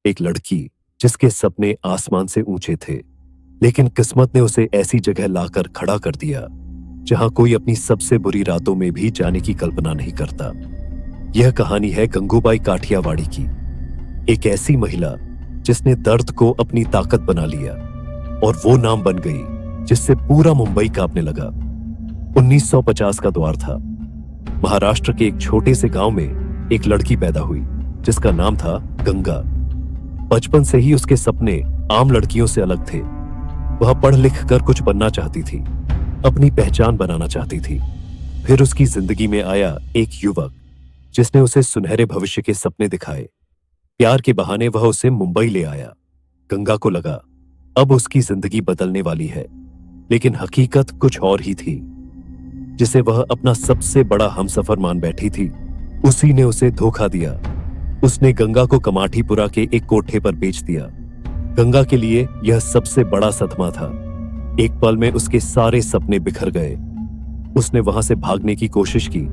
एक लड़की जिसके सपने आसमान से ऊंचे थे, लेकिन किस्मत ने उसे ऐसी जगह लाकर खड़ा कर दिया जहां कोई अपनी सबसे बुरी रातों में भी जाने की कल्पना नहीं करता। यह कहानी है गंगूबाई काठियावाड़ी की, एक ऐसी महिला जिसने दर्द को अपनी ताकत बना लिया और वो नाम बन गई जिससे पूरा मुंबई कांपने लगा। 1950 का द्वार था। महाराष्ट्र के एक छोटे से गांव में एक लड़की पैदा हुई जिसका नाम था गंगा। बचपन से ही उसके सपने आम लड़कियों से अलग थे। वह पढ़ लिख कर कुछ बनना चाहती थी, अपनी पहचान बनाना चाहती थी। फिर उसकी जिंदगी में आया एक युवक जिसने उसे सुनहरे भविष्य के सपने दिखाए। प्यार के बहाने वह उसे मुंबई ले आया। गंगा को लगा अब उसकी जिंदगी बदलने वाली है, लेकिन हकीकत कुछ और ही थी। जिसे वह अपना सबसे बड़ा हमसफर मान बैठी थी, उसी ने उसे धोखा दिया। उसने गंगा को कमाठीपुरा के एक कोठे पर बेच दिया। गंगा के लिए यह सबसे बड़ा सदमा था। एक पल में उसके सारे सपने बिखर गए। उसने वहां से भागने की कोशिश की,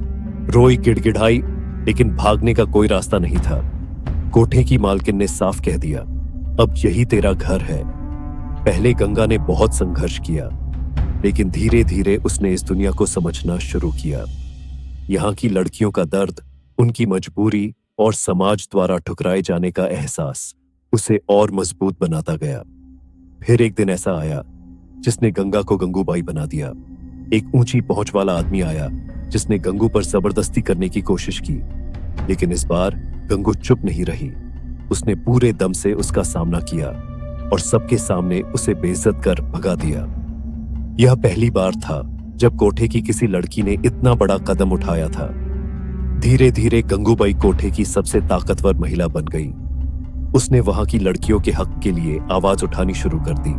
रोई गिड़गिड़ाई, लेकिन भागने का कोई रास्ता नहीं था। कोठे की मालकिन ने साफ कह दिया, अब यही तेरा घर है। पहले गंगा ने बहुत संघर्ष किया, लेकिन धीरे धीरे उसने इस दुनिया को समझना शुरू किया। यहाँ की लड़कियों का दर्द, उनकी मजबूरी और समाज द्वारा ठुकराए जाने का एहसास उसे और मजबूत बनाता गया। फिर एक दिन ऐसा आया जिसने गंगा को गंगूबाई बना दिया। एक ऊंची पहुंच वाला आदमी आया जिसने गंगू पर जबरदस्ती करने की कोशिश की, लेकिन इस बार गंगू चुप नहीं रही। उसने पूरे दम से उसका सामना किया और सबके सामने उसे बेइज्जत कर भगा दिया। यह पहली बार था जब कोठे की किसी लड़की ने इतना बड़ा कदम उठाया था। धीरे धीरे गंगूबाई कोठे की सबसे ताकतवर महिला बन गई। उसने वहां की लड़कियों के हक के लिए आवाज उठानी शुरू कर दी।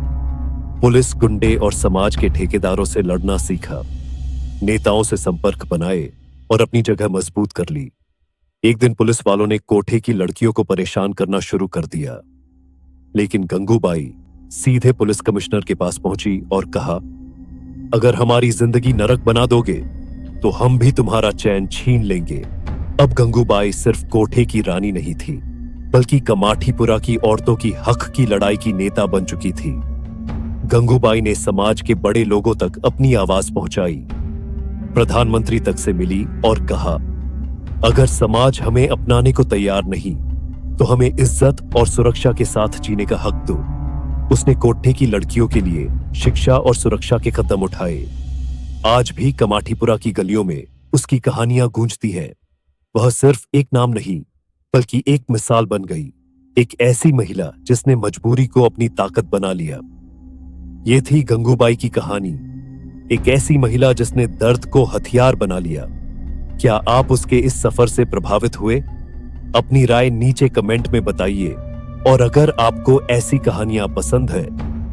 पुलिस, गुंडे और समाज के ठेकेदारों से लड़ना सीखा। नेताओं से संपर्क बनाए और अपनी जगह मजबूत कर ली। एक दिन पुलिस वालों ने कोठे की लड़कियों को परेशान करना शुरू कर दिया, लेकिन गंगूबाई सीधे पुलिस कमिश्नर के पास पहुंची और कहा, अगर हमारी जिंदगी नरक बना दोगे तो हम भी तुम्हारा चैन छीन लेंगे। अब गंगूबाई सिर्फ कोठे की रानी नहीं थी, बल्कि कमाठीपुरा की औरतों की हक की लड़ाई की नेता बन चुकी थी। गंगूबाई ने समाज के बड़े लोगों तक अपनी आवाज पहुंचाई, प्रधानमंत्री तक से मिली और कहा, अगर समाज हमें अपनाने को तैयार नहीं तो हमें इज्जत और सुरक्षा के साथ जीने का हक दो। उसने कोठे की लड़कियों के लिए शिक्षा और सुरक्षा के कदम उठाए। आज भी कमाठीपुरा की गलियों में उसकी कहानियां गूंजती हैं। वह सिर्फ एक नाम नहीं, बल्कि एक मिसाल बन गई। एक ऐसी महिला जिसने मजबूरी को अपनी ताकत बना लिया। ये थी गंगूबाई की कहानी, एक ऐसी महिला जिसने दर्द को हथियार बना लिया। क्या आप उसके इस सफर से प्रभावित हुए? अपनी राय नीचे कमेंट में बताइए, और अगर आपको ऐसी कहानियां पसंद है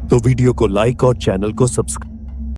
तो वीडियो को लाइक और चैनल को सब्सक्राइब